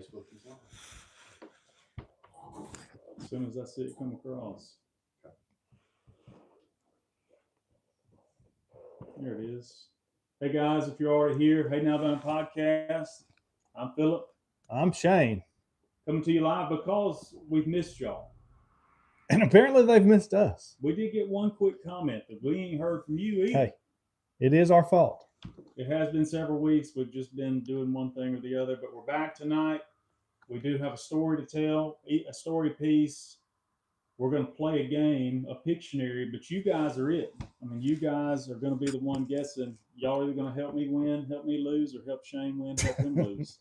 Facebook is live. As soon as I see it come across. There it is. Hey guys, if you're already here, Hayden Alabama Podcast. I'm Philip. I'm Shane. Coming to you live because we've missed y'all. And apparently they've missed us. We did get one quick comment that we ain't heard from you either. Hey, it is our fault. It has been several weeks. We've just been doing one thing or the other, but we're back tonight. We do have a story to tell, a story piece. We're going to play a game, a Pictionary, but you guys are it. I mean, you guys are going to be the one guessing. Y'all are either going to help me win, help me lose, or help Shane win, help him lose.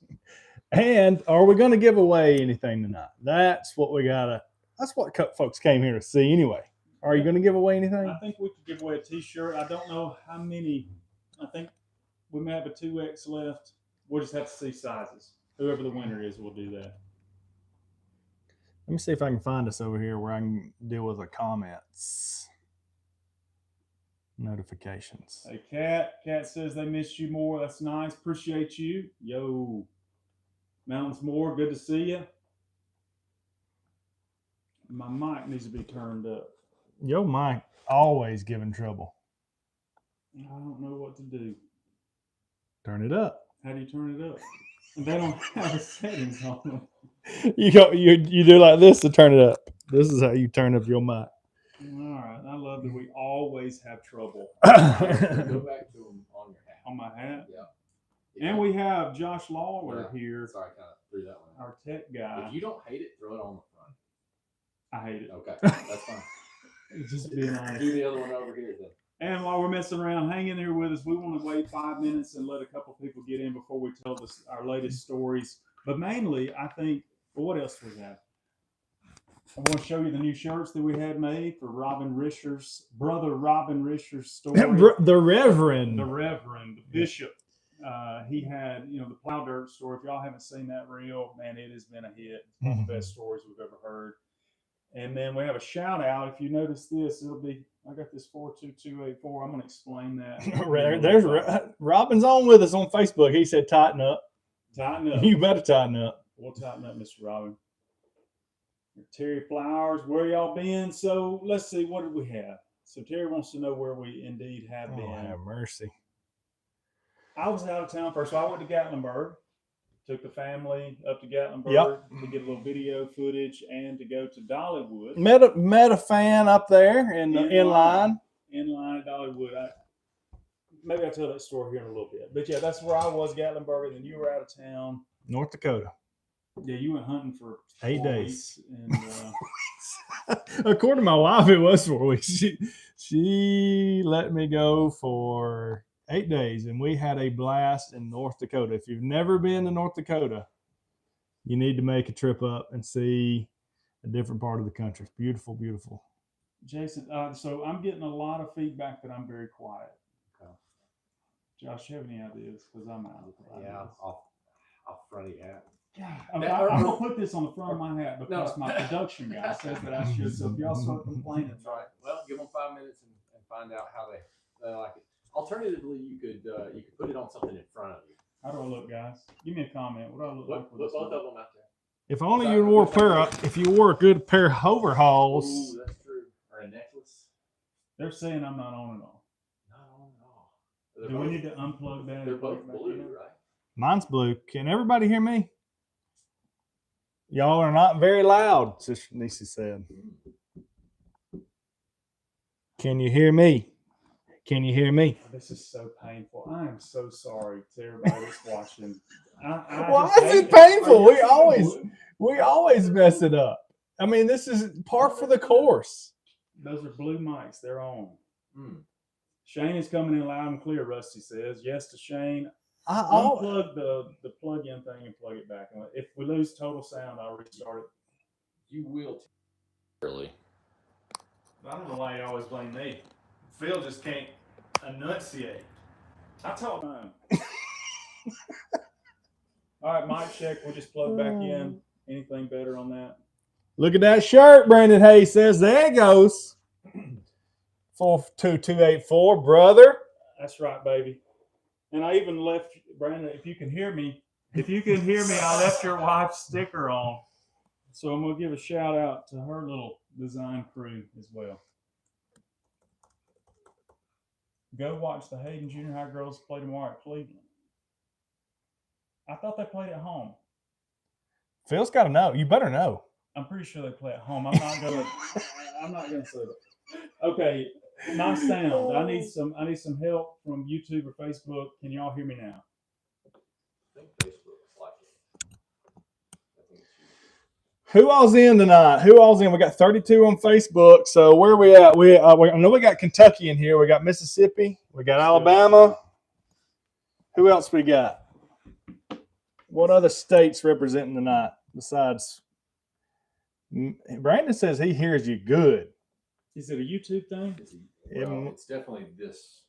And are we going to give away anything tonight? That's what folks came here to see anyway. Are you going to give away anything? I think we could give away a T-shirt. I don't know how many. I think we may have a 2X left. We'll just have to see sizes. Whoever the winner is, we'll do that. Let me see if I can find us over here where I can deal with the comments. Notifications. Hey, Kat says they missed you more. That's nice. Appreciate you. Yo. Mountains More, good to see you. My mic needs to be turned up. Yo, Mike, always giving trouble. I don't know what to do. Turn it up. How do you turn it up? They don't have settings on them. You do like this to turn it up. This is how you turn up your mic. All right. I love that we always have trouble. Go back to them on your hat. On my hat? Yeah. And we have Josh Lawler here, Sorry, I kind of threw that one. our tech guy. If you don't hate it, throw it on the front. I hate it. Okay, that's fine. Just being honest. Do the other one over here then. And while we're messing around, hang in there with us. We want to wait 5 minutes and let a couple people get in before we tell our latest stories. But mainly, I think, well, what else do we have? I want to show you the new shirts that we had made for Robin Risher's brother, Robin Risher's story. The Reverend. The Bishop. He had, the plow dirt story. If y'all haven't seen that reel, man, it has been a hit. It's one of the best stories we've ever heard. And then we have a shout out. If you notice this, it'll be, I got this 42284. I'm going to explain that. There's Robin's on with us on Facebook. He said, tighten up. Tighten up. You better tighten up. We'll tighten up, Mr. Robin. Terry Flowers, where y'all been? So let's see, what did we have? So Terry wants to know where we indeed have been. Oh, have mercy. I was out of town first. So I went to Gatlinburg. Took the family up to Gatlinburg to get a little video footage and to go to Dollywood. Met a fan up there in line. In line at Dollywood. Maybe I'll tell that story here in a little bit. But yeah, that's where I was, Gatlinburg, and then you were out of town. North Dakota. Yeah, you went hunting for 8 days. And, according to my wife, it was 4 weeks. She let me go for 8 days, and we had a blast in North Dakota. If you've never been to North Dakota, you need to make a trip up and see a different part of the country. It's beautiful, beautiful. Jason, so I'm getting a lot of feedback that I'm very quiet. Okay. Josh, you have any ideas? Because I'm out of ideas. Yeah, I'll front your hat. Yeah, I'm going to put this on the front of my hat because my production guy says that I should. So if y'all start complaining. That's right. Well, give them 5 minutes and find out how they like it. Alternatively, you could put it on something in front of you. How do I look, guys? Give me a comment. What do I look like? Put both of them out there. If only you wore a good pair of overalls. Ooh, that's true. Or a necklace. They're saying I'm not on at all. Not on at all. Do we need to unplug that? They're both blue, right? Mine's blue. Can everybody hear me? Y'all are not very loud, Sister Nisi said. Can you hear me? Can you hear me? This is so painful. I am so sorry to everybody that's watching. Why is it painful? We always mess it up. I mean, this is par for the course. Those are blue mics. They're on. Shane is coming in loud and clear, Rusty says. Yes to Shane. Unplug the plug-in thing and plug it back. And if we lose total sound, I'll restart it. You will. Early. I don't know why you always blame me. Phil just can't enunciate. I talk mine. All right, mic check. We'll just plug back in. Anything better on that? Look at that shirt, Brandon Hayes says. There it goes. 42284, brother. That's right, baby. And I even left, Brandon, if you can hear me, If you can hear me, I left your wife's sticker on. So I'm going to give a shout out to her little design crew as well. Go watch the Hayden Junior High girls play tomorrow at Cleveland. I thought they played at home. Phil's got to know. You better know. I'm pretty sure they play at home. I'm not gonna say that. Okay, my sound. I need some help from YouTube or Facebook. Can y'all hear me now? I think Facebook is like it. I think it's you. Who all's in tonight? Who all's in? We got 32 on Facebook. So where are we at? I know we got Kentucky in here. We got Mississippi. We got Alabama. Who else we got? What other states representing tonight besides? Brandon says he hears you good. Is it a YouTube thing? Well, it's definitely this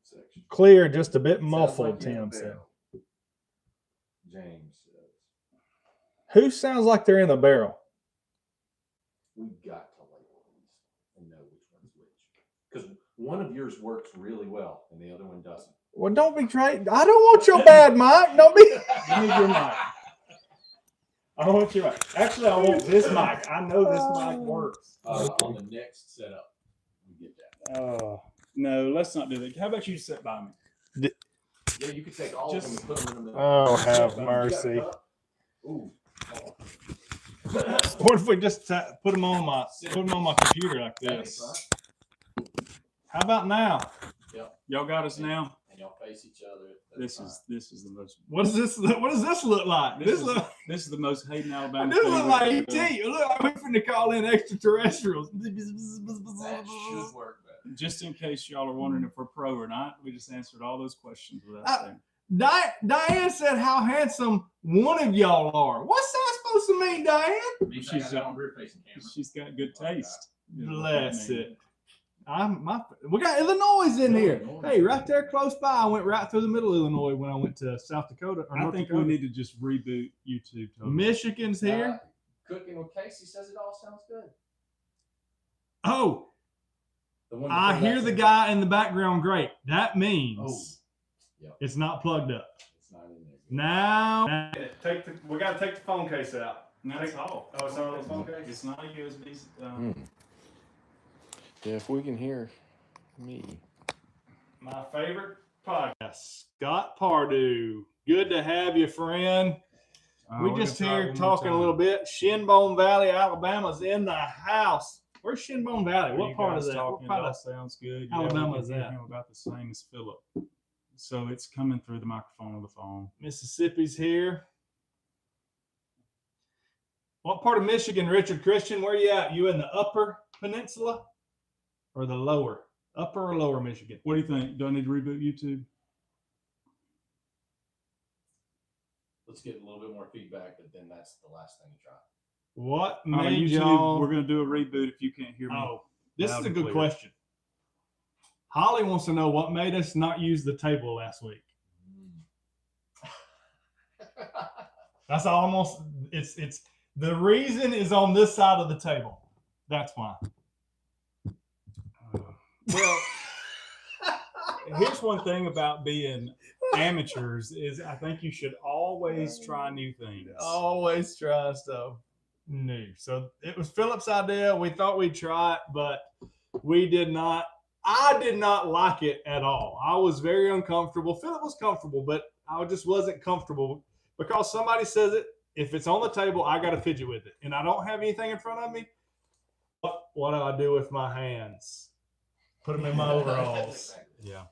section. Clear, just a bit Sounds muffled, like Tim you're said. James says. Who sounds like they're in the barrel? We got to label these and know which one's which. Because one of yours works really well and the other one doesn't. Well, don't be trying. I don't want your bad mic. Don't be. Give me your mic. I want your mic. Actually, I want this mic. I know this mic works. On the next setup, we get that. No, let's not do that. How about you sit by me? Yeah, you could take all of them and put them in the. Oh, have mercy. Ooh. What if we just put them on my computer like this? How about now? Yep. Y'all got us now. And y'all face each other. This is the most. What does this look like? This is the most Hayden Alabama. This look like thing ET. we've ever done. Look like we're finna call in extraterrestrials. That should work better. Just in case y'all are wondering if we're pro or not, we just answered all those questions without saying. Diane said how handsome one of y'all are. What's that supposed to mean, Diane? She's got good taste. Bless it. We got Illinois in here. Hey, right there close by. I went right through the middle of Illinois when I went to South Dakota. I think we need to just reboot YouTube. Totally. Michigan's here. Cooking with Casey says it all sounds good. Oh, I hear the guy in the background. Great. That means it's not plugged up. It's not in there. Now, we got to take the phone case out. That's all. Oh, it's not on the phone case? It's not a USB. Yeah, if we can hear me. My favorite podcast, Scott Pardue. Good to have you, friend. We just here talking a little bit. Shinbone Valley, Alabama's in the house. Where's Shinbone Valley? What part is that? What part of sounds good. Alabama is that? About the same as Philip. So it's coming through the microphone of the phone. Mississippi's here. What part of Michigan, Richard Christian? Where you at? You in the upper peninsula or the lower? Upper or lower Michigan? What do you think? Do I need to reboot YouTube? Let's get a little bit more feedback, but then that's the last thing to try. What made y'all? We're going to do a reboot if you can't hear me. Oh, this is a good question. Holly wants to know what made us not use the table last week. That's almost it's the reason is on this side of the table. That's why. Well, here's one thing about being amateurs is I think you should always try new things. Always try stuff new. So it was Philip's idea. We thought we'd try it, but we did not. I did not like it at all. I was very uncomfortable. Philip was comfortable, but I just wasn't comfortable because somebody says it. If it's on the table, I got to fidget with it. And I don't have anything in front of me. What do I do with my hands? Put them in my overalls. Yeah.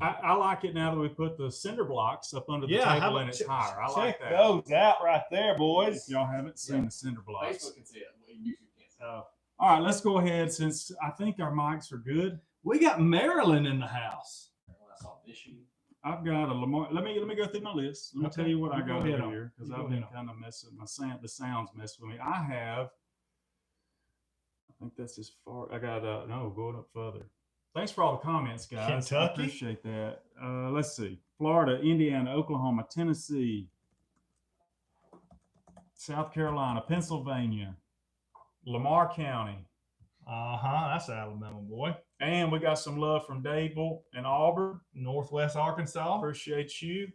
I like it now that we put the cinder blocks up under the table and it's higher. I like that. Those out right there, boys. If y'all haven't seen the cinder blocks. Facebook can see it. YouTube can't see it. All right, let's go ahead since I think our mics are good. We got Maryland in the house. I saw Michigan. I've got a Lamar. Let me go through my list. Let me tell you what I got over here because I've been kind of messing the sounds mess with me. I think that's as far. I got going up further. Thanks for all the comments, guys. Kentucky? I appreciate that. Let's see. Florida, Indiana, Oklahoma, Tennessee, South Carolina, Pennsylvania, Lamar County. That's Alabama, boy. And we got some love from Dadeville and Auburn. Northwest Arkansas. Appreciate you.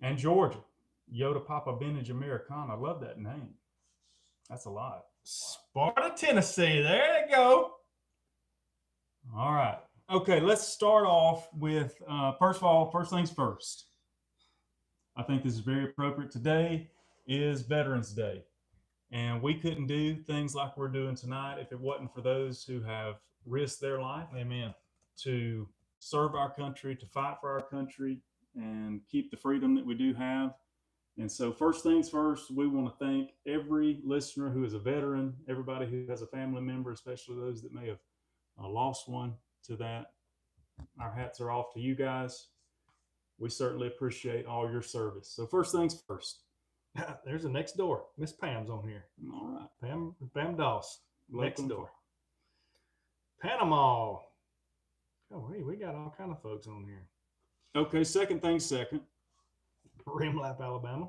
And Georgia, Yoda Papa Benage Americana. I love that name. That's a lot. Sparta, Tennessee. There you go. All right. Okay, let's start off with, first of all, first things first. I think this is very appropriate. Today is Veterans Day. And we couldn't do things like we're doing tonight if it wasn't for those who have risked their life. Amen. To serve our country, to fight for our country, and keep the freedom that we do have. And so first things first, we want to thank every listener who is a veteran, everybody who has a family member, especially those that may have lost one to that. Our hats are off to you guys. We certainly appreciate all your service. So first things first. There's the next door. Miss Pam's on here. All right. Pam Doss. Next Welcome. door. Panama. Oh, hey, we got all kind of folks on here. Okay, second thing second. Rimlap, Alabama.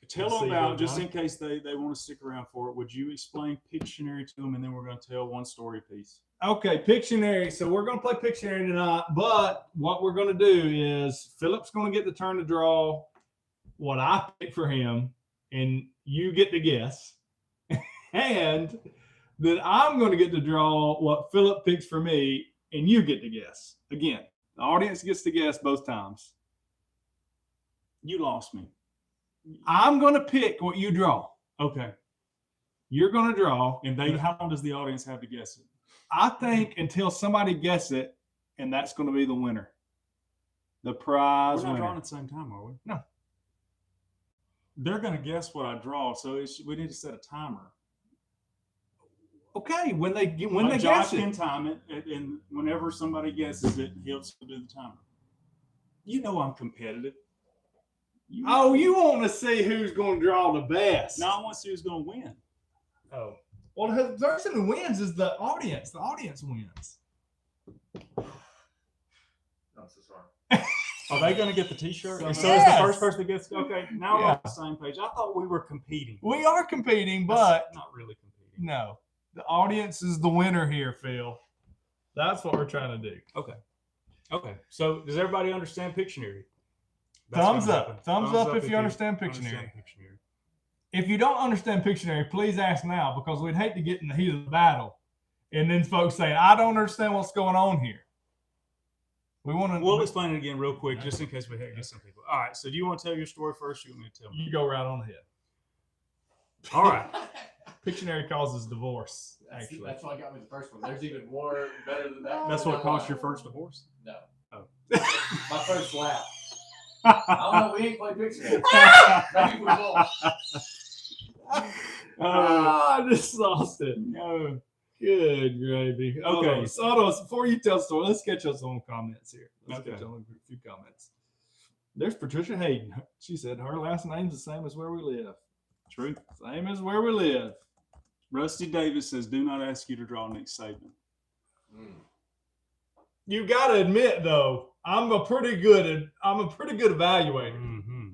Tell Let's them see, about, just Johnny. in case they want to stick around for it, would you explain Pictionary to them, and then we're going to tell one story piece. Okay, Pictionary. So we're going to play Pictionary tonight, but what we're going to do is Philip's going to get the turn to draw what I pick for him, and you get to guess. And then I'm going to get to draw what Philip picks for me, and you get to guess. Again, the audience gets to guess both times. You lost me. I'm going to pick what you draw. Okay. You're going to draw. And how long does the audience have to guess it? I think until somebody guess it, and that's going to be the winner. The prize We're not winner. drawing at the same time, are we? No. They're going to guess what I draw, so we need to set a timer. Okay, when they Josh guess can it. time it, and whenever somebody guesses it, he'll do the timer. You know I'm competitive. You Want to see who's going to draw the best? Now I want to see who's going to win. Oh. Well, the person who wins is the audience. The audience wins. I'm so sorry. Are they going to get the T-shirt? So And so yes. is the first person that gets. Okay, now we're on the same page. I thought we were competing. We are competing, but That's not really competing. no. The audience is the winner here, Phil. That's what we're trying to do. Okay. So does everybody understand Pictionary? Thumbs gonna up. happen. Thumbs up if you understand Pictionary. If you don't understand Pictionary, please ask now, because we'd hate to get in the heat of the battle and then folks say, I don't understand what's going on here. We'll explain it again real quick, just in case we get some people. All right. So do you want to tell your story first? Or you want me to tell me? You go right on ahead. All right. Pictionary causes divorce, actually. That's why I got me the first one. There's even more better than that. That's what caused your first divorce? No. Oh. My first lap. I don't know. We ain't played Pictionary. Maybe we will. I just lost it. No. Good gravy. Okay, so hold on, before you tell the story, let's catch up some comments here. Let's catch up on a few comments. There's Patricia Hayden. She said her last name's the same as where we live. True. Same as where we live. Rusty Davis says, do not ask you to draw Nick Saban. You got to admit, though, I'm a pretty good evaluator. Mm-hmm.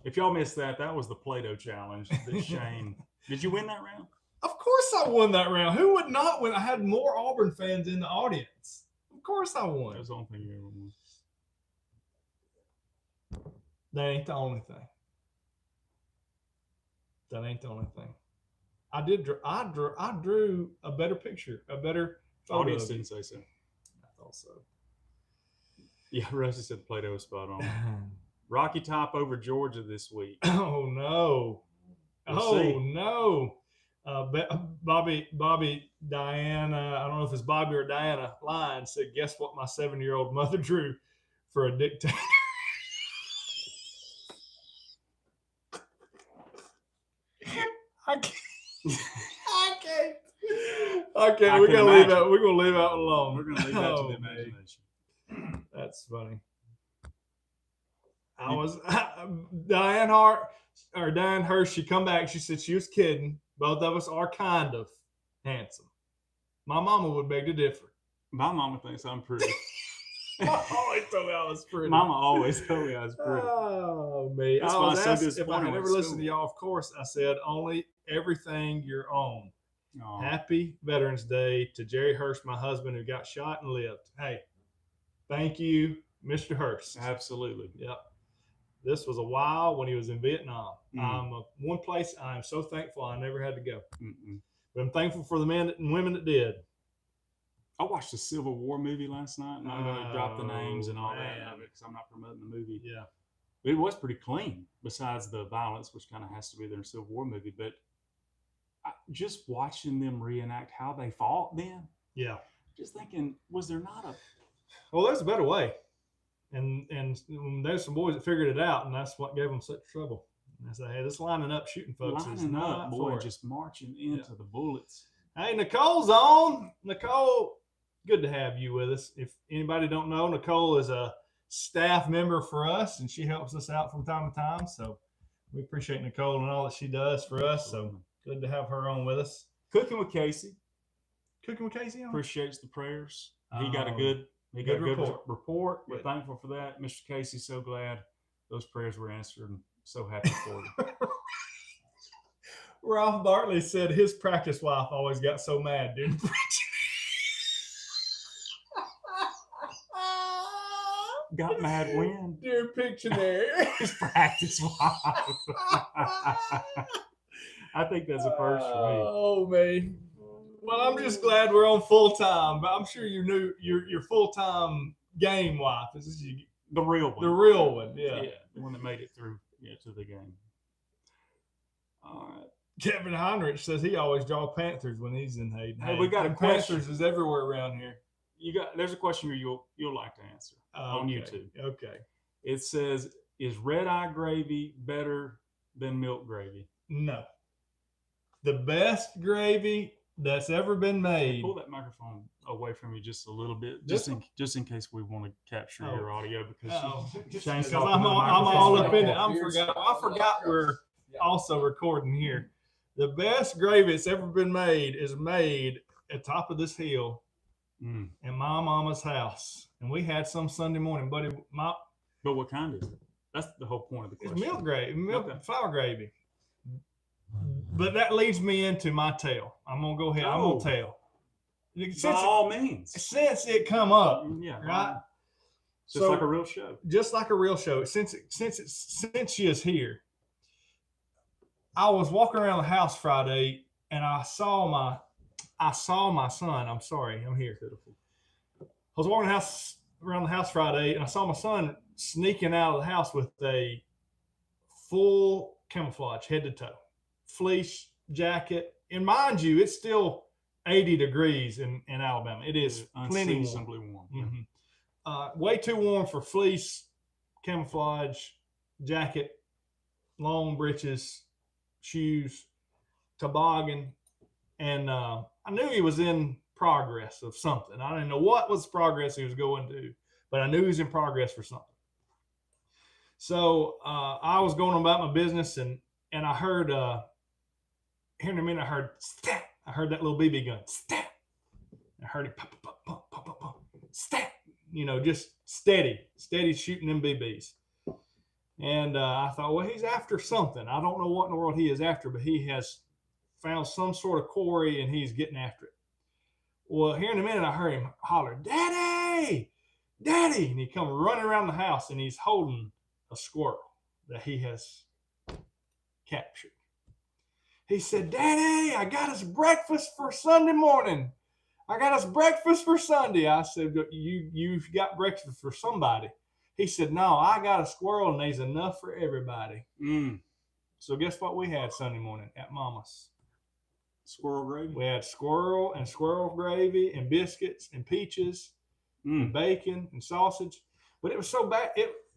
If y'all missed that was the Play-Doh challenge that Shane. Did you win that round? Of course I won that round. Who would not win? I had more Auburn fans in the audience. Of course I won. That was the only thing you ever won. That ain't the only thing. That ain't the only thing. I drew a better picture, a better photo. Audience didn't say so. I thought so. Yeah, Rusty said Play-Doh was spot on. Rocky Top over Georgia this week. Oh no! We'll see. No! Bobby, Diana. I don't know if it's Bobby or Diana. Line said, "Guess what? My 7-year-old mother drew for a dictator." I can't. We're gonna leave that. We're gonna leave that alone. We're going to leave that to the imagination. That's funny. Diane Hart or Diane Hirsch. She come back. She said she was kidding. Both of us are kind of handsome. My mama would beg to differ. My mama thinks I'm pretty. I always told me I was pretty. Mama always told me I was pretty. Oh, me. That's I why was I'm so asked if I disappointed had with ever listened school. to y'all. Of course, I said only everything your own. Aw. Happy Veterans Day to Jerry Hurst, my husband, who got shot and lived. Hey, thank you, Mr. Hurst. Absolutely. Yep. This was a while when he was in Vietnam. One place I am so thankful I never had to go. But I'm thankful for the men and women that did. I watched the Civil War movie last night. I'm not going to drop the names and all that of it because I'm not promoting the movie. Yeah. But it was pretty clean, besides the violence, which kind of has to be there in a Civil War movie. But just watching them reenact how they fought then. Yeah. Just thinking, was there not a... Well, there's a better way. And there's some boys that figured it out, and that's what gave them such trouble. And I said, hey, this lining up shooting folks is not boy, for it. Just marching into the bullets. Hey, Nicole's on. Nicole, good to have you with us. If anybody don't know, Nicole is a staff member for us, and she helps us out from time to time. So we appreciate Nicole and all that she does for us. So good to have her on with us. Cooking with Casey. On? Appreciates the prayers. He got a good report. We're thankful for that. Mr. Casey, so glad those prayers were answered and so happy for you. Ralph Bartley said his practice wife always got so mad during preaching. Got mad when? During Pictionary. His practice wife. I think that's a first for me. Oh, man. Well, I'm just glad we're on full time, but I'm sure you knew your full time game wife is the real one. The real one, yeah. The one that made it through to the game. All right. Kevin Heinrich says he always draws Panthers when he's in Hayden. Hey, we got a question. Panthers is everywhere around here. There's a question here you'll like to answer on YouTube. Okay. It says, is red eye gravy better than milk gravy? No. The best gravy that's ever been made. Pull that microphone away from you just a little bit, just in case we want to capture your audio, because I'm all up in it. I forgot we're also recording here. The best gravy that's ever been made is made at the top of this hill in my mama's house, and we had some Sunday morning, buddy. But what kind is it? That's the whole point of the question. It's milk gravy, flour gravy. But that leads me into my tale. I'm gonna go ahead. I'm gonna tell. By all means. Since it come up, right? Just like a real show. Just like a real show. Since she is here, I was walking around the house Friday, and I saw my son. I'm sorry, I'm here. I was walking around the house Friday, and I saw my son sneaking out of the house with a full camouflage, head to toe, fleece jacket. And mind you, it's still 80 degrees in Alabama. It is plenty warm. Mm-hmm. Way too warm for fleece, camouflage, jacket, long breeches, shoes, toboggan. And I knew he was in progress of something. I didn't know what was progress he was going to, but I knew he was in progress for something. So I was going about my business, and I heard, here in a minute, I heard stat. I heard that little BB gun, stat. I heard it pop, pop, pop, pop, pop, pop, stat. Just steady shooting them BBs. And I thought, well, he's after something. I don't know what in the world he is after, but he has found some sort of quarry, and he's getting after it. Well, here in a minute, I heard him holler, "Daddy, Daddy!" And he come running around the house, and he's holding a squirrel that he has captured. He said, "Daddy, I got us breakfast for Sunday morning. I got us breakfast for Sunday." I said, you've got breakfast for somebody. He said, "No, I got a squirrel, and there's enough for everybody." So guess what we had Sunday morning at Mama's? Squirrel gravy? We had squirrel gravy and biscuits and peaches and bacon and sausage. But it was so bad.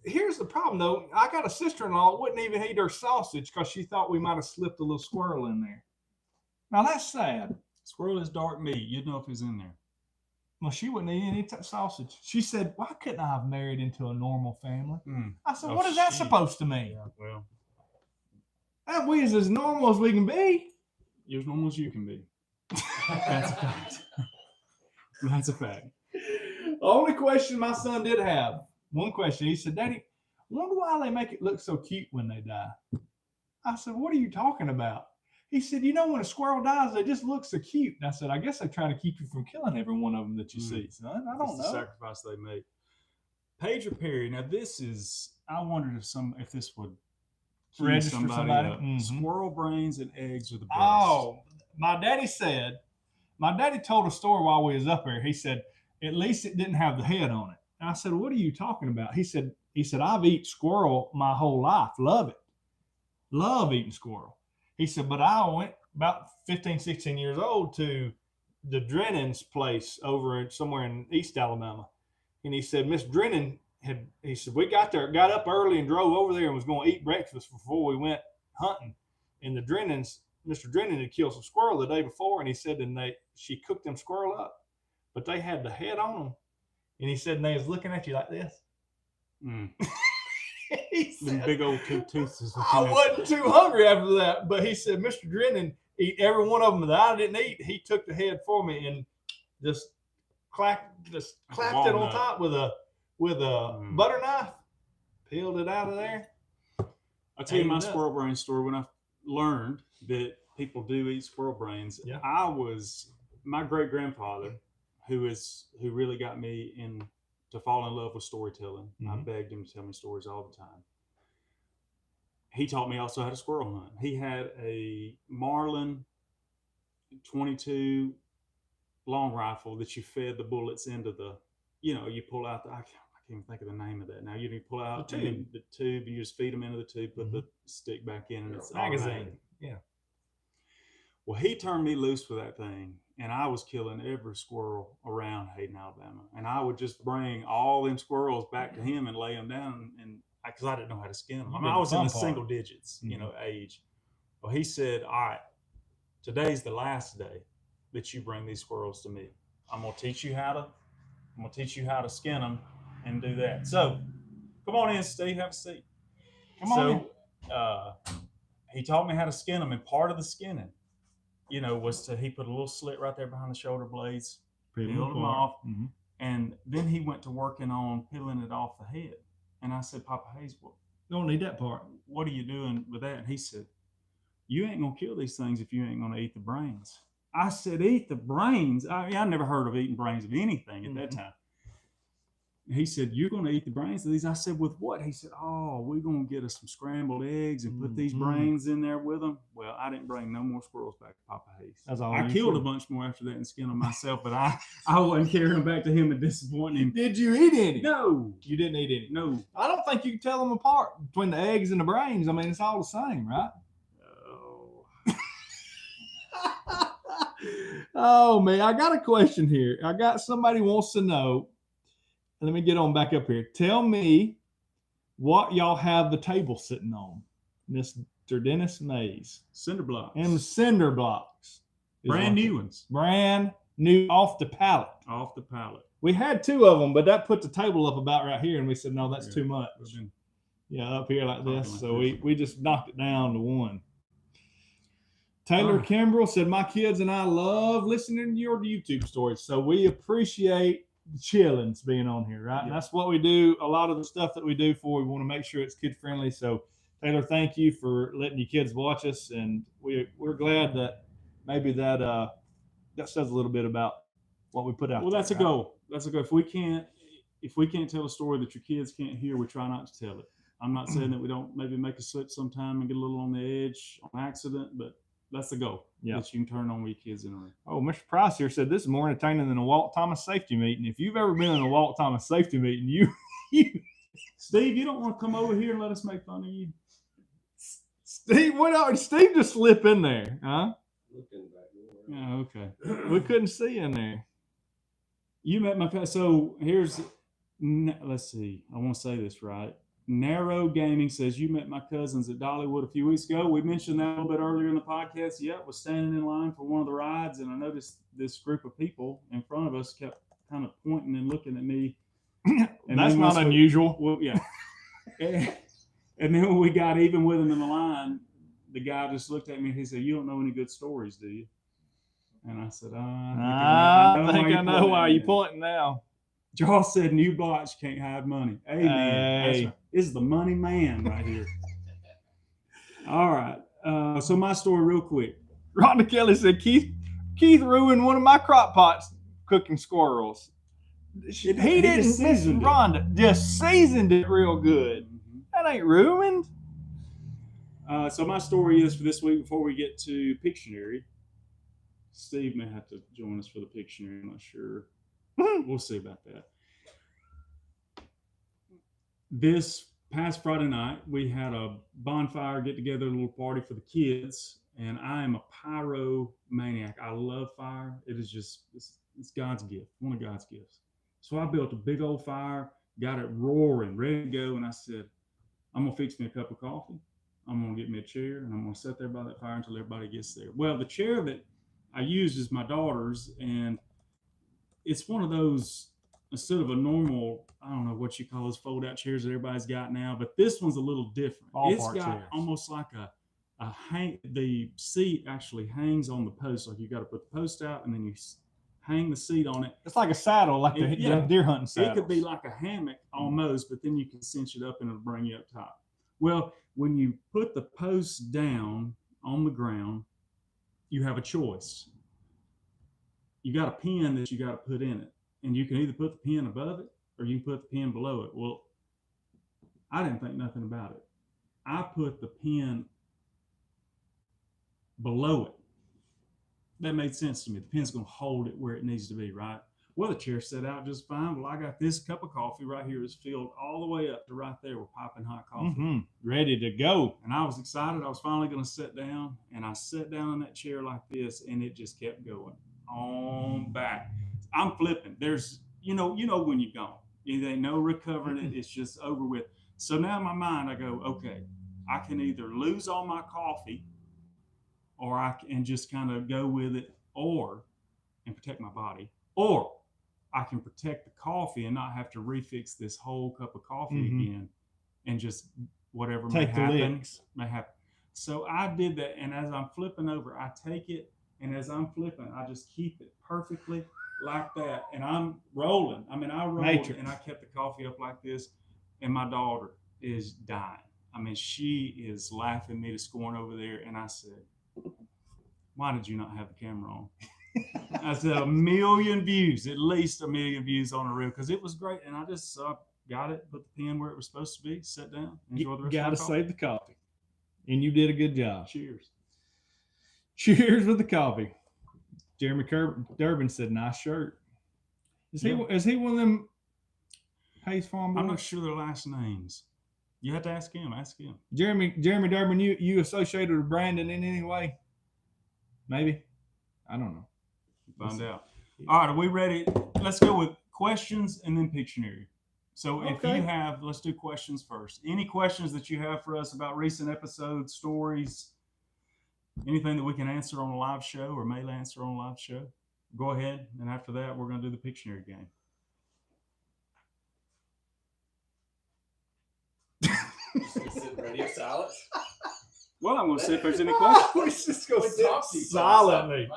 Here's the problem, though. I got a sister-in-law that wouldn't even eat her sausage because she thought we might have slipped a little squirrel in there. Now, that's sad. Squirrel is dark meat. You'd know if it's in there. Well, she wouldn't eat any sausage. She said, "Why couldn't I have married into a normal family?" I said, "What is that supposed to mean?" Yeah, well, we is as normal as we can be. You're as normal as you can be. That's a fact. That's a fact. Only question my son did have, one question. He said, "Daddy, I wonder why they make it look so cute when they die." I said, "What are you talking about?" He said, "When a squirrel dies, they just look so cute." And I said, "I guess they're trying to keep you from killing every one of them that you see." So I don't know. The sacrifice they make. Pager Perry. Now this is. I wondered if this would key Register somebody. up. Mhm. Squirrel brains and eggs are the best. Oh, my daddy told a story while we was up there. He said, at least it didn't have the head on it. And I said, what are you talking about? He said, I've eaten squirrel my whole life. Love it. Love eating squirrel. He said, but I went about 15, 16 years old to the Drennan's place over somewhere in East Alabama. And he said, Miss Drennan he said, we got up early and drove over there and was going to eat breakfast before we went hunting. And the Mr. Drennan had killed some squirrel the day before. And he said, she cooked them squirrel up, but they had the head on them. And he said, and they was looking at you like this. Mm. He said, big old tooths. I wasn't too hungry after that. But he said, Mr. Drennan eat every one of them that I didn't eat. He took the head for me and just clapped it on top with a butter knife, peeled it out of there. I'll tell you my squirrel brain story. When I learned that people do eat squirrel brains, yeah. My great grandfather, who really got me to fall in love with storytelling. Mm-hmm. I begged him to tell me stories all the time. He taught me also how to squirrel hunt. He had a Marlin 22 long rifle that you fed the bullets into you pull out I can't even think of the name of that now. You pull out the tube, you just feed them into the tube, put the stick back in, and it's magazine. Automatic. Yeah. Well, he turned me loose with that thing, and I was killing every squirrel around Hayden, Alabama. And I would just bring all them squirrels back to him and lay them down, and because I didn't know how to skin them. I was in the single digits, age. Well, he said, all right, today's the last day that you bring these squirrels to me. I'm gonna teach you how to skin them and do that. So come on in, Steve, have a seat. Come on in. He taught me how to skin them, and part of the skinning, was he put a little slit right there behind the shoulder blades, peeled them off, and then he went to working on peeling it off the head. And I said, Papa Hayes, don't need that part. What are you doing with that? And he said, you ain't gonna kill these things if you ain't gonna eat the brains. I said, eat the brains? I never heard of eating brains of anything at that time. He said, you're going to eat the brains of these? I said, with what? He said, we're going to get us some scrambled eggs and put these brains in there with them. Well, I didn't bring no more squirrels back to Papa Hayes. That's all. I killed a bunch more after that and skinned them myself, but I wasn't carrying them back to him and disappointing him. Did you eat any? No. You didn't eat any? No. I don't think you can tell them apart between the eggs and the brains. I mean, it's all the same, right? Oh, man, I got a question here. I got somebody wants to know. Let me get on back up here. Tell me what y'all have the table sitting on, Mr. Dennis Mays. Cinder blocks. And cinder blocks. Brand new ones. Brand new, off the pallet. Off the pallet. We had two of them, but that put the table up about right here, and we said, no, that's too much. Up here like this. So we just knocked it down to one. Taylor Kimbrell said, my kids and I love listening to your YouTube stories. So we appreciate the chillins being on here, right? Yeah. And that's what we do. A lot of the stuff that we do we want to make sure it's kid friendly. So Taylor, thank you for letting your kids watch us. And we're glad that maybe that says a little bit about what we put out. Well, that's a goal. That's a goal. If we can't tell a story that your kids can't hear, we try not to tell it. I'm not saying that we don't maybe make a slip sometime and get a little on the edge on accident, but that's the goal. Yeah. That you can turn on with your kids in a room. Oh, Mr. Price here said this is more entertaining than a Walt Thomas safety meeting. If you've ever been in a Walt Thomas safety meeting, you Steve, you don't want to come over here and let us make fun of you. Steve just slip in there, huh? Looking back there. Yeah, okay. We couldn't see in there. You met my so here's let's see. I want to say this right. Narrow Gaming says you met my cousins at Dollywood a few weeks ago. We mentioned that a little bit earlier in the podcast. Yep, was standing in line for one of the rides, and I noticed this group of people in front of us kept kind of pointing and looking at me. And that's not unusual. Well, yeah. And then when we got even with him in the line, the guy just looked at me and he said, "You don't know any good stories, do you?" And I said, I think I know why you're pointing now. Charles said, "New blocks can't hide money." Amen. Hey. This is the money man right here. All right. So my story real quick. Rhonda Kelly said, Keith ruined one of my crock pots cooking squirrels. He He didn't just miss seasoned it. Rhonda. Just seasoned it real good. That ain't ruined. So my story is for this week. Before we get to Pictionary, Steve may have to join us for the Pictionary. I'm not sure. We'll see about that. This past Friday night, we had a bonfire get together, a little party for the kids, and I am a pyromaniac. I love fire. It is just it's God's gift, one of God's gifts. So I built a big old fire, got it roaring, ready to go, and I said, I'm gonna fix me a cup of coffee. I'm gonna get me a chair, and I'm gonna sit there by that fire until everybody gets there. Well, the chair that I used is my daughter's, and it's one of those, instead of a normal, I don't know what you call those fold-out chairs that everybody's got now, but this one's a little different. It's got chairs. almost like a hang. The seat actually hangs on the post, like you got to put the post out, and then you hang the seat on it. It's like a saddle, like the deer hunting saddle. It could be like a hammock almost, but then you can cinch it up and it'll bring you up top. Well, when you put the post down on the ground, you have a choice. You got a pin that you got to put in it, and you can either put the pin above it or you can put the pin below it. Well, I didn't think nothing about it. I put the pin below it. That made sense to me. The pin's going to hold it where it needs to be, right? Well, the chair set out just fine. Well, I got this cup of coffee right here. It's filled all the way up to right there with piping hot coffee. Ready to go. And I was excited. I was finally going to sit down. And I sat down in that chair like this, and it just kept going on back. I'm flipping. There's, you know when you're gone. There ain't no recovering it. It's just over with. So now in my mind, I go, okay, I can either lose all my coffee, or I can just kind of go with it, and protect my body, or I can protect the coffee and not have to refix this whole cup of coffee again, and just whatever may happen. So I did that, and as I'm flipping over, I take it, and as I'm flipping, I just keep it perfectly like that, and I'm rolling. I mean, I rolled, and I kept the coffee up like this, and my daughter is dying. I mean, she is laughing me to scorn over there, and I said, why did you not have the camera on? I said, 1 million views, at least 1 million views on a reel, because it was great. And I just got it, put the pen where it was supposed to be, sat down, enjoy the rest of the coffee. Got to save the coffee. And you did a good job. Cheers. Cheers with the coffee. Jeremy Durbin said, nice shirt. Is he one of them Hayes Farm boys? I'm not sure their last names. You have to ask him. Jeremy Durbin, you associated with Brandon in any way? Maybe. I don't know. Find out. All right, are we ready? Let's go with questions and then Pictionary. So if you have, let's do questions first. Any questions that you have for us about recent episodes, stories, anything that we can answer on a live show or may answer on a live show, go ahead. And after that, we're going to do the Pictionary game. Sit radio silence. Well, I'm going to see if there's any questions. We just go sit silently.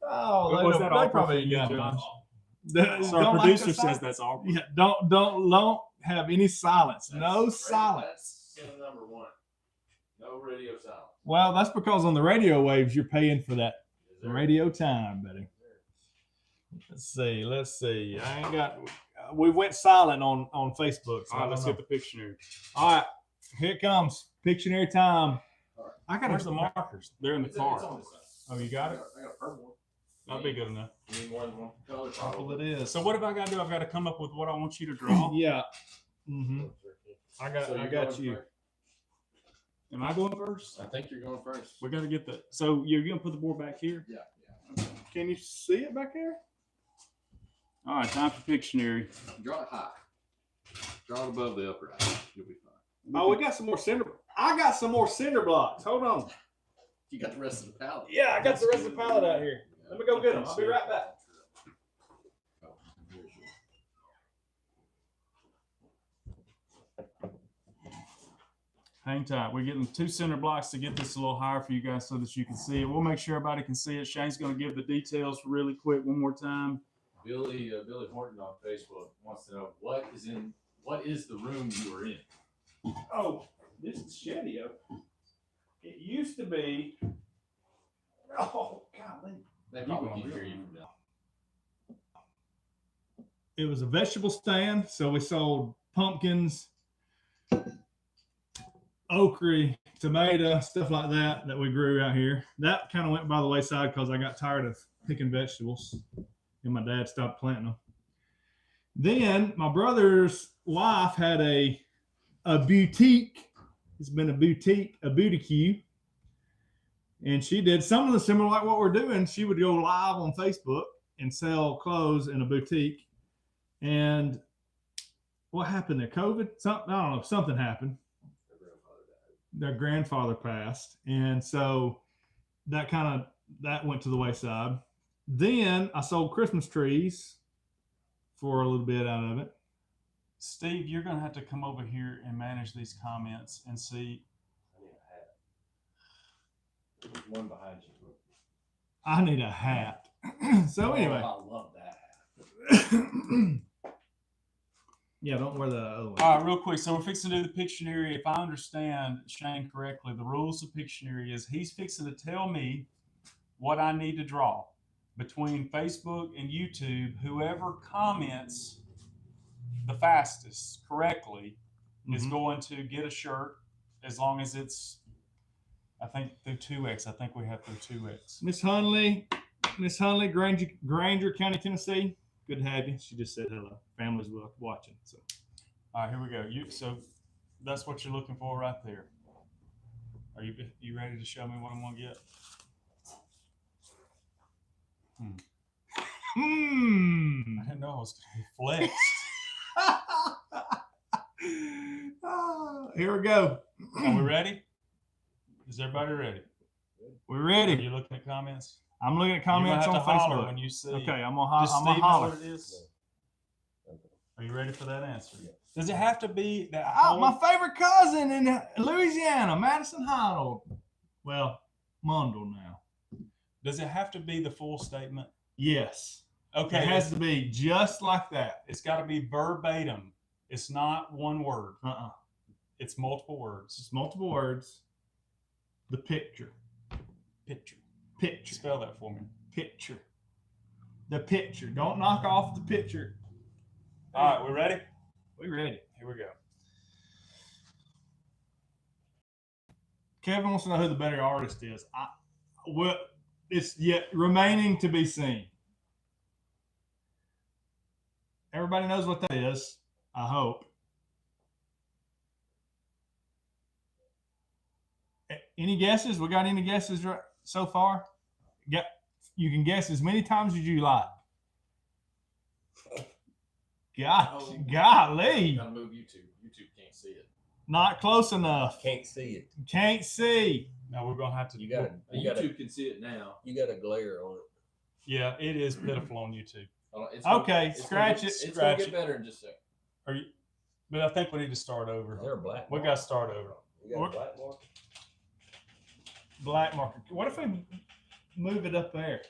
Oh, was that all probably got. So our producer says that's all. Yeah, don't have any silence. No silence. That's number one. No radio silence. Well, that's because on the radio waves you're paying for that radio time, buddy. Let's see. I ain't got. We went silent on Facebook. So all right, let's get the Pictionary. All right, here it comes. Pictionary time. All right. Where's the markers? They're in the car. It's on this side. Oh, you got it? I got a purple one. That'll be good enough. You need more than one color. Purple it is. So what have I got to do? I've got to come up with what I want you to draw. Yeah. I got you. First. Am I going first? I think you're going first. We got to get the. So you're going to put the board back here? Yeah. Can you see it back there? All right, time for Pictionary. Draw it high. Draw it above the upper eye. You'll be fine. Oh, we got some more cinder. I got some more cinder blocks. Hold on. You got the rest of the palette. Yeah, I got the rest of the palette out here. Let me go get them. I'll be right back. Hang tight. We're getting 2 center blocks to get this a little higher for you guys so that you can see it. We'll make sure everybody can see it. Shane's going to give the details really quick one more time. Billy Horton on Facebook wants to know what is the room you are in? Oh, this is Shedio. It used to be. Oh, golly. They probably can hear you from now. it was a vegetable stand. So we sold pumpkins, okra, tomato, stuff like that we grew out here. That kind of went by the wayside because I got tired of picking vegetables and my dad stopped planting them. Then my brother's wife had a boutique. It's been a boutique, and she did something similar like what we're doing. She would go live on Facebook and sell clothes in a boutique. And what happened there? COVID? Something, I don't know. Something happened. Their grandfather passed, and so that went to the wayside. Then I sold Christmas trees for a little bit out of it. Steve, you're going to have to come over here and manage these comments and see. There's one behind you. I need a hat. So anyway. I love that hat. Yeah, don't wear the other one. All right, real quick. So we're fixing to do the Pictionary. If I understand Shane correctly, the rules of Pictionary is he's fixing to tell me what I need to draw between Facebook and YouTube. Whoever comments the fastest correctly is going to get a shirt, as long as it's, I think, through 2X. I think we have through 2X. Miss Hunley, Granger County, Tennessee. Good to have you. She just said hello. Family's watching. So, all right, here we go. So that's what you're looking for right there. Are you ready to show me what I'm gonna get? I didn't know I was gonna be flexed. Here we go. Are we ready? Is everybody ready? We're Are ready. you looking at comments? I'm looking at comments on Facebook. When you see. Okay, I'm Does gonna Steve know holler. what it is? Are you ready for that answer? Does it have to be that? My favorite cousin in Louisiana, Madison Heinold. Well, Mundell now. Does it have to be the full statement? Yes. Okay. It has to be just like that. It's got to be verbatim. It's not one word. Uh-uh. It's multiple words. It's multiple words. The picture. Picture. Picture. Spell that for me. Picture. The picture. Don't knock off the picture. All right, we ready? We ready. Here we go. Kevin wants to know who the better artist is. It's yet remaining to be seen. Everybody knows what that is, I hope. Any guesses? We got any guesses right so far? You can guess as many times as you like. Golly. Gotta move YouTube. YouTube can't see it. Not close enough. Can't see it. Can't see. Now we're gonna have to. YouTube can see it now. You got a glare on it. Yeah, it is pitiful on YouTube. Okay, scratch it. It's gonna Scratch get it. better in just a second. Are you? But I think we need to start over. Is there a black We mark? got to start over. You got a black mark? Black marker. What if we move it up there?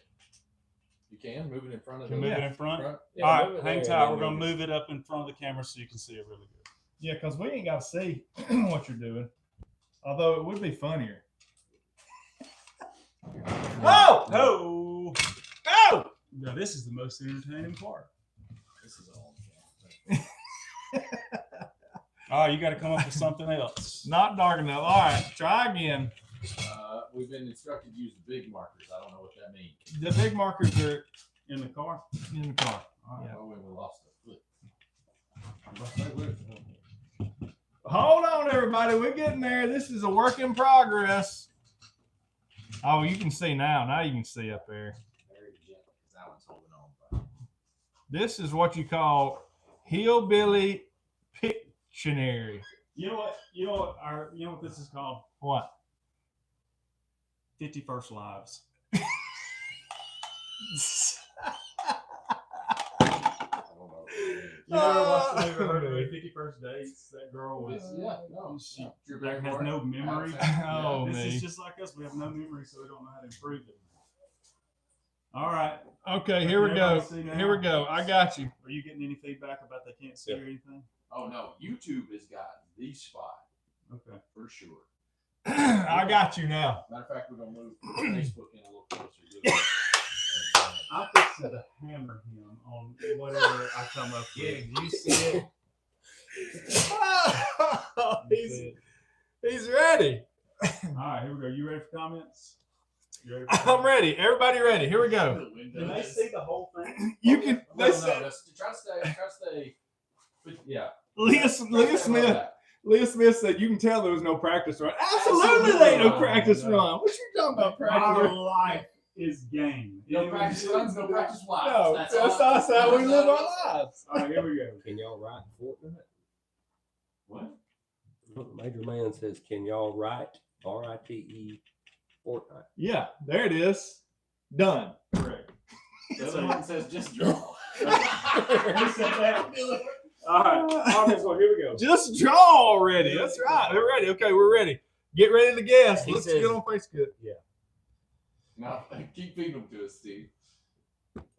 You can move it in front of Can the we move it in front? Yeah, All move right, it hang there tight. and We're then gonna move it up in front of the camera so you can see it really good. Yeah, because we ain't got to see what you're doing. Although it would be funnier. Oh! No! Oh! Now this is the most entertaining part. This is all. Oh, you got to come up with something else. Not dark enough. All right, try again. We've been instructed to use the big markers. I don't know what that means. The big markers are In the car. in the car. Yeah. Oh, we lost the flip. Hold on, everybody. We're getting there. This is a work in progress. Oh, you can see now. Now you can see up there. Very gently, because that one's holding on. This is what you call hillbilly Pictionary. You know what? You know what this is called? What? 51st Lives. You never watched the movie heard of it? 51st Dates. That girl was. Yeah, no. She Drew has Barrymore. no memory. Oh, This me. is just like us. We have no memory, so we don't know how to improve it. All right. Okay, here we go. Everybody see now? Here we go. I got you. Are you getting any feedback about they can't see or anything? Oh no, YouTube has got the spot Okay. for sure. I got you now. Matter of fact, we're gonna move Facebook in a little closer. I fixed to hammer him on whatever I come up Yeah, with. you see it. He's ready. All right, here we go. You ready for comments? You ready for I'm comments? ready. Everybody ready? Here we go. Can they see the whole thing? You can. No, This try to stay. But yeah. Leah Smith said you can tell there was no practice run. Absolutely, there ain't no practice run. What you talking about practice Our run? life is game. No practice runs, no practice lives. No, that's how we live our lives. All right, here we go. Can y'all write Fortnite? What? Major Man says, can y'all write RITE Fortnite? Yeah, there it is. Done. Correct. The other one says just draw. Who said that? All right. Okay, so here we go. Just draw already. That's right. We're ready. Okay, we're ready. Get ready to guess. He Let's says- get on Facebook. No, keep feeding them to us, Steve.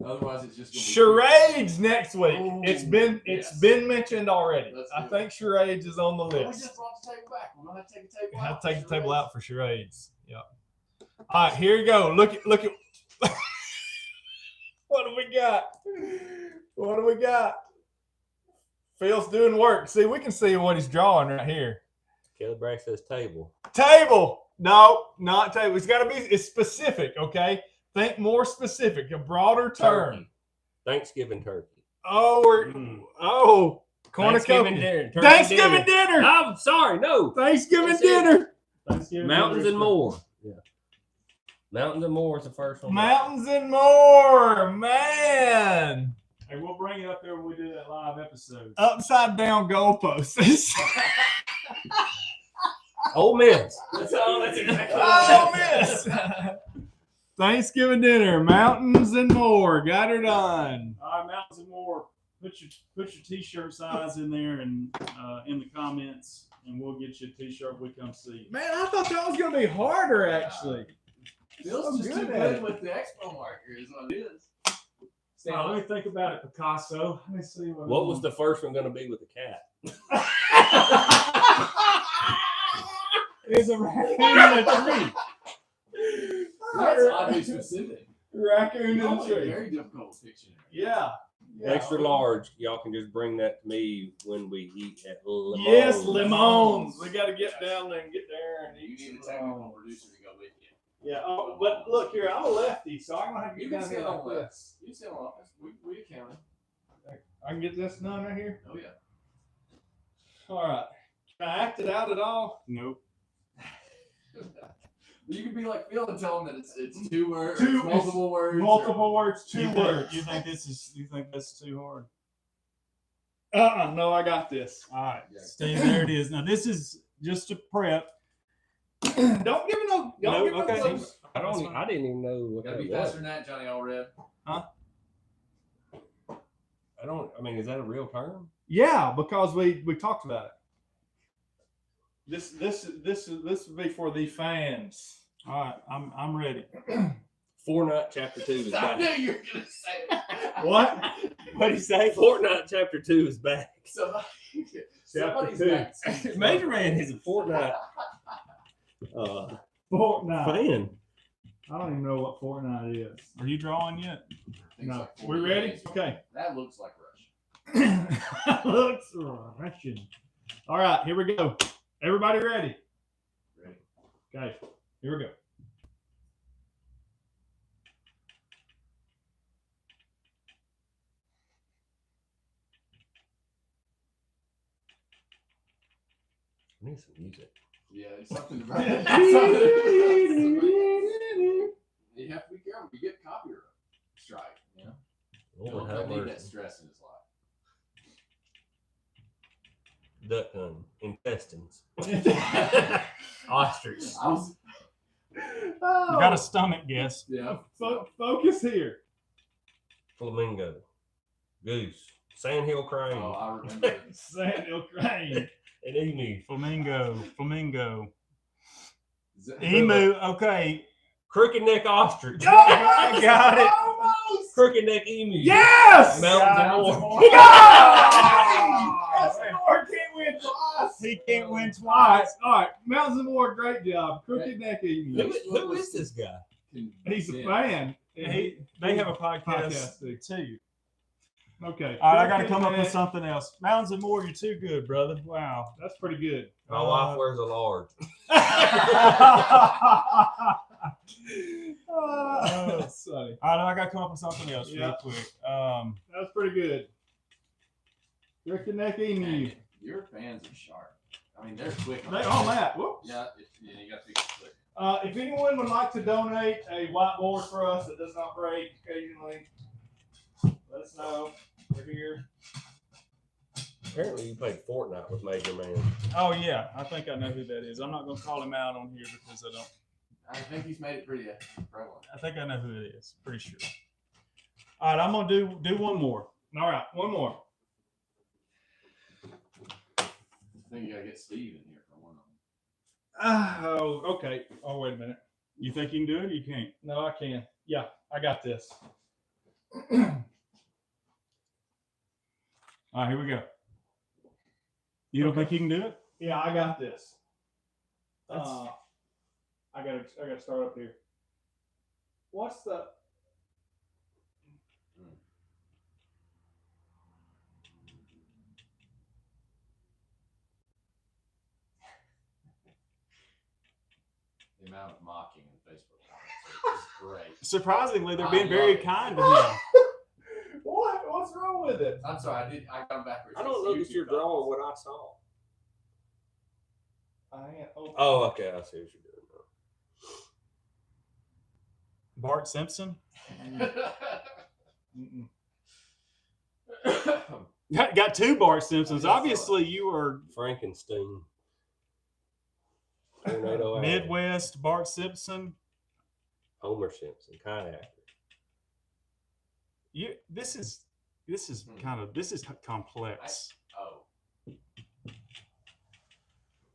Otherwise, it's just gonna be Charades next week. Oh, It's been yes. mentioned already. Let's I do think charades is on the We list. just brought the table back. We're gonna have to take the table I out. have to take the table out for charades. Yeah. All right, here you go. Look at. What do we got? What do we got? Phil's doing work. See, we can see what he's drawing right here. Kelly Bragg says table. Table. No, not table. It's got to be. It's specific. Okay. Think more specific. A broader term. Turkey. Thanksgiving turkey. Oh, we're Thanksgiving cornucopia. dinner. Turkey Thanksgiving dinner. I'm sorry, no. Thanksgiving That's it. dinner. Thanksgiving Mountains and dinner. more. Yeah. Mountains and more is the first one. Mountains and more, man. Hey, we'll bring it up there when we do that live episode. Upside down goalposts. Ole Miss. That's exactly Oh, miss. Thanksgiving dinner, mountains and more. Got her done. All right, mountains and more. Put your t-shirt size in there and in the comments, and we'll get you a t-shirt. We come see you. Man, I thought that was gonna be harder. Actually, Feels I'm just good too at good it. with the expo marker is what it is. Now, let me think about it, Picasso. Let me see What was the first one going to be with the cat? It's a raccoon in a tree. That's oddly specific. Raccoon in Oh, the tree. very difficult fiction. Yeah. Extra large. Y'all can just bring that to me when we eat at Lemons. Yes, lemons. We got to get down there and get there and You eat need a some technical lemons. producer to go with you. Yeah. Oh, but look here, I'm a lefty, so I'm gonna have to You get can down here sit like on this. this. You can sit on this. We accounted. I can get this done right here. Oh yeah. All right. Can I act it out at all? Nope. You can be like Phil and tell him that it's 2 words, Two- multiple words. Multiple words, two You words. think- You think that's too hard? No, I got this. All right, Yeah. Steve, there it is. Now this is just a prep. Don't give me no. Don't give me okay. no clues. I didn't even know what Gotta that be was. faster than that, Johnny Allred. Is that a real term? Yeah, because we talked about it. This would be for the fans. All right, I'm ready. Fortnite Chapter 2 is I back. knew you were gonna say that. What? What do you say? Fortnite Chapter 2 is back. Somebody's two. back. Major Man is a Fortnite Fortnite. fan. I don't even know what Fortnite is. Are you drawing yet? Things No. like We ready? 48. Okay. That looks like Rush. Looks Russian. All right, here we go. Everybody ready? Ready. Okay, here we go. I need some music. Yeah, it's something about it. You have to be careful. You get copyright strike. You know, Lord don't have need mercy. that stress in his life. Duck gun. Intestines. Ostrich. I was, You got a stomach guess. yeah. Focus here. Flamingo. Goose. Sandhill crane. Oh, I remember. Samuel Crane. And emu. Flamingo. Is it- Emu. Okay. Crooked neck ostrich. I got it. Almost. Crooked neck emu. Yes. Mountains and Mountains more. and Or can't win twice. He can't win All right, twice. all right. Mountains and More, great job. Crooked Neck Emu. Who is this guy? He's a fan. They have a podcast Podcast too. too. Okay. All right, I got to come up with Cricket something else. Mountains and more, you're too good, brother. Wow. net. That's pretty good. My wife wears a large. That's funny. All right, I got to come up with something else real Yeah. quick. That's pretty good. Rick the Neck Emu. Your fans are sharp. I mean, they're quick. They on that. Whoops. Yeah, you got to be quick. If anyone would like to donate a whiteboard for us that does not break occasionally, let us know. We're here. Apparently, you played Fortnite with Major Man. Oh, yeah. I think I know who that is. I'm not going to call him out on here because I don't. I think he's made it pretty prevalent. I think I know who it is. Pretty sure. All right, I'm going to do one more. All right, one more. I think you got to get Steve in here for one of them. Oh, okay. Oh, wait a minute. You think you can do it or you can't? No, I can. Yeah, I got this. All right, here we go. You don't think you can do it? Yeah, I got this. I gotta start up here. What's the? The amount of mocking in Facebook comments is great. Surprisingly, they're I being love very it. kind to him. What? What's wrong with it? I'm sorry, I got backwards. I don't know if you're drawing what I saw. Oh, okay. I see what you're doing now. Bart Simpson? Got two Bart Simpsons. Obviously, you were Frankenstein. Tornado Alley. Midwest Bart Simpson. Homer Simpson, kayaker. This is complex. Oh.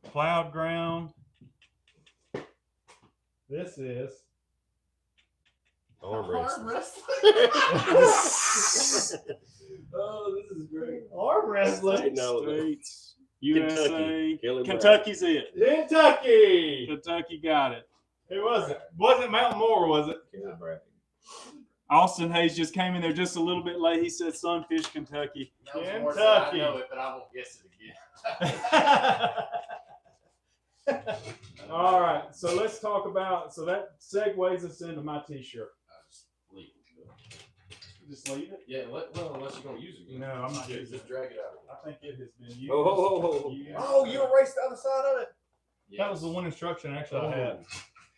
Plowed ground. This is. Arm Arm wrestling. wrestling. Oh, this is great. Arm wrestling. No, States. USA. Kentucky. Kelly Kentucky's it. Kentucky. Kentucky got it. Who was it? Wasn't Mountain Moore, was it? Kelly Bragg. Austin Hayes just came in there just a little bit late. He said Sunfish, Kentucky. That was more than I Kentucky. know it, but I won't guess it again. All right, so let's talk about. So that segues us into my T-shirt. Just leave it. Just leave it. Yeah, well, unless you're gonna use it again. No, I'm not Yeah, using just it. drag it out. I think it has been used. Oh. Used. Oh, you erased the other side of it. Yeah. That was the one instruction actually I had.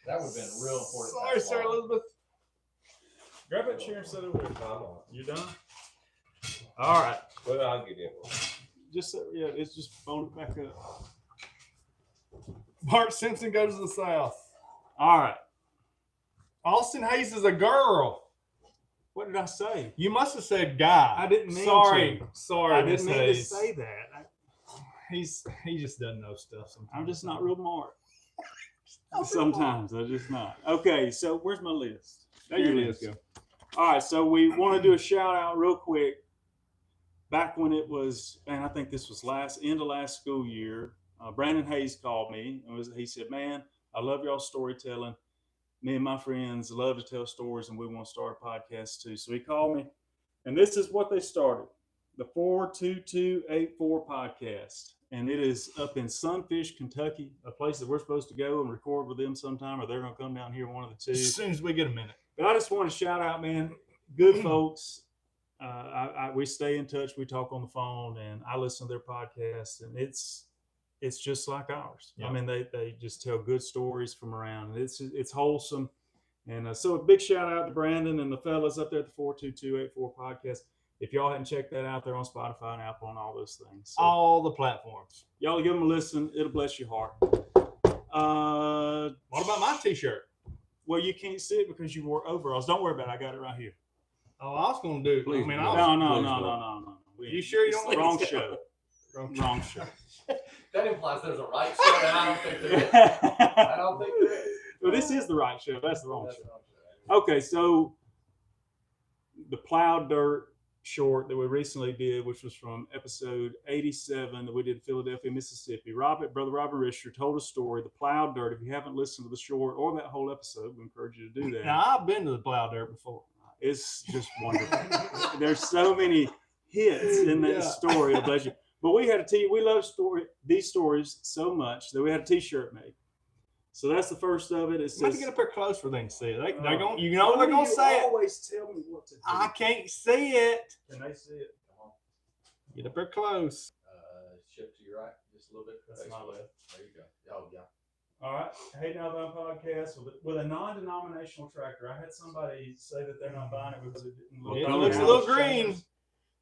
That would have been real important. Sorry, That's Sir why. Elizabeth. Grab that chair and set it over. I'm on. You done? All right. Well, I'll get in one. Just it's just fold it back up. Bart Simpson goes to the South. All right. Austin Hayes is a girl. What did I say? You must have said guy. I didn't mean Sorry. to. Sorry, I didn't Miss mean to Hayes. say that. He just doesn't know stuff sometimes. I'm just not real smart. Sometimes I'm just not. Okay, so where's my list? There your Here it list is. go. All right, so we want to do a shout out real quick. Back when it was, and I think this was end of last school year, Brandon Hayes called me and he said, "Man, I love y'all storytelling. Me and my friends love to tell stories, and we want to start a podcast too." So he called me, and this is what they started: the 42284 podcast, and it is up in Sunfish, Kentucky, a place that we're supposed to go and record with them sometime, or they're going to come down here, one of the two. As soon as we get a minute. But I just want to shout out, man, good folks. We stay in touch. We talk on the phone, and I listen to their podcast, and it's just like ours. Yeah. I mean, they just tell good stories from around, and it's wholesome. And so a big shout out to Brandon and the fellas up there at the 42284 podcast. If y'all hadn't checked that out, they're on Spotify and Apple and all those things. So All the platforms. y'all give them a listen. It'll bless your heart. What about my T-shirt? Well, you can't see it because you wore overalls. Don't worry about it. I got it right here. Oh, I was going to do. Please I mean, do. I was, No. You sure you don't want Wrong to- show. Wrong show. That implies there's a right show, and I don't think there is. I don't think there is. Well, this is the right show. That's the wrong That's show. the wrong show. Okay, so the plowed dirt short that we recently did, which was from episode 87 that we did in Philadelphia, Mississippi. Brother Robert Risher told a story, the plowed dirt. If you haven't listened to the short or that whole episode, we encourage you to do that. Now, I've been to the plow dirt before. It's just wonderful. There's so many hits in that Yeah. story. Bless you. But we had we love these stories so much that we had a T-shirt made. So that's the first of it. It You have says, to get up there close for them to see it. They're going, you "Why know, they're do going to you say it. always tell me what to do." I can't see it. Can they see it? Come on. Get up there close. Shift to your right just a little bit. That's Face my away. left. There you go. Oh, yeah. All right, Hayden Alabama Podcast with a non-denominational tractor. I had somebody say that they're not buying it because it didn't look. It like looks a it. little green.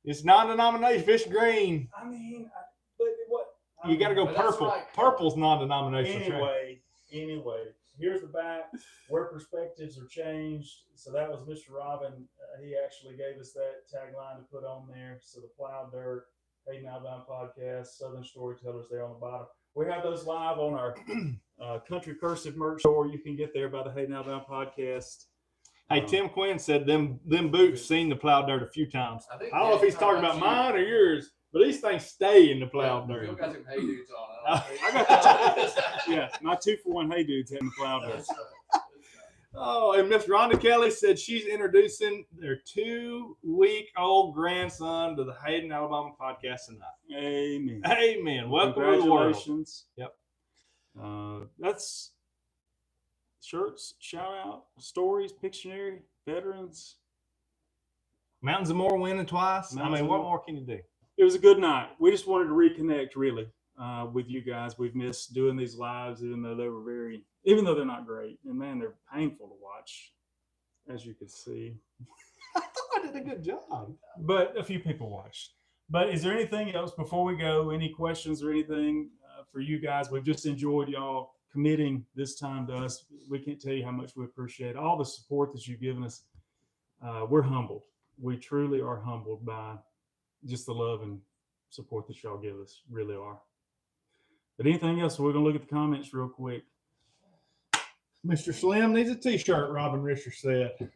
It's non-denominational. Fish green. I mean, but what? You got to go But that's purple. right. Purple's non-denominational. tractor. Anyway, here's the back where perspectives are changed. So that was Mr. Robin. He actually gave us that tagline to put on there. So the plowed dirt, Hayden Alabama Podcast, Southern Storytellers there on the bottom. We have those live on our Country Cursive merch store. You can get there by the Hayden Alabama Podcast. Hey, Tim Quinn said them boots seen the plowed dirt a few times. I think I don't know if he's talking about mine or yours, but these things stay in the plowed You dirt. got some Hey Dudes on. I got yeah, my 2-for-1 Hey Dudes having the plowed dirt. Oh, and Miss Rhonda Kelly said she's introducing their 2-week-old grandson to the Hayden Alabama Podcast tonight. Amen. Amen. Welcome to the world. Congratulations. Yep. That's shirts, shout out, stories, Pictionary, veterans. Mountains of More winning twice. Mountains I mean, of what More. more can you do? It was a good night. We just wanted to reconnect, really, with you guys. We've missed doing these lives, even though they're not great. And man, they're painful to watch, as you can see. I thought I did a good job. But a few people watched. But is there anything else before we go? Any questions or anything for you guys? We've just enjoyed y'all committing this time to us. We can't tell you how much we appreciate all the support that you've given us. We're humbled. We truly are humbled by just the love and support that y'all give us. Really are. But anything else? We're going to look at the comments real quick. Mr. Slim needs a T-shirt, Robin Risher said.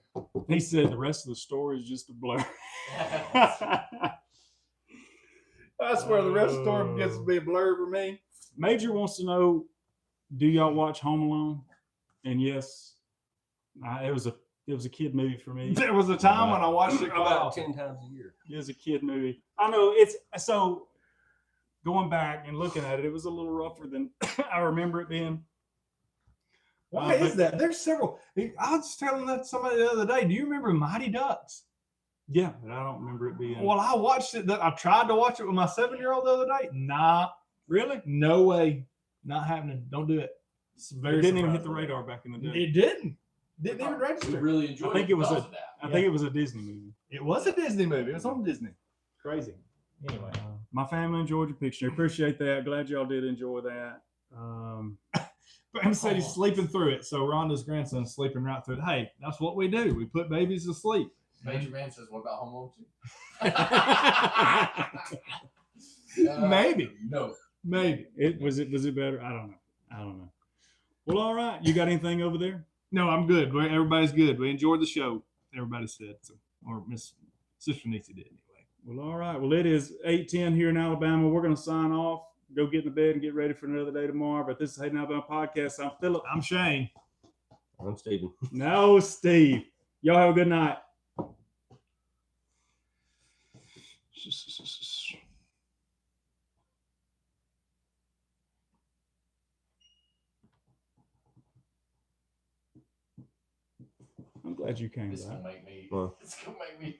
He said the rest of the story is just a blur. I swear the rest of the story gets to be a blur for me. Major wants to know, do y'all watch Home Alone? And yes, it was a kid movie for me. There was a time when I watched it About quite 10 times a year. It was a kid movie. I know it's so going back and looking at it, it was a little rougher than I remember it being. Why is that? There's several. I was telling that somebody the other day. Do you remember Mighty Ducks? Yeah, but I don't remember it being. Well, I watched it. I tried to watch it with my 7-year-old the other day. Nah, really? no way. Not happening. Don't do it. It's very It didn't even hit the surprising. radar back in the day. It didn't. Didn't even We register. really enjoyed I think it was because of that. I think it was a Disney movie. It was a Disney movie. It was on Disney. Crazy. Anyway. My family enjoyed your picture. Appreciate that. Glad y'all did enjoy that. Bam said he's sleeping through it. So Rhonda's grandson's sleeping right through it. Hey, that's what we do. We put babies to sleep. Major Man says, "What about Home Alone 2?" Maybe. No. Maybe. Was it better? I don't know. Well, all right. You got anything over there? No, I'm good. Everybody's good. We enjoyed the show. Everybody said so. Or Miss Sister Nisi did anyway. Well, all right. Well, it is 8:10 here in Alabama. We're going to sign off, go get in the bed and get ready for another day tomorrow. But this is Hayden Alabama Podcast. I'm Philip. I'm Shane. I'm Steven. No, Steve. Y'all have a good night. I'm glad you came This is back. gonna make me. Well. It's gonna make me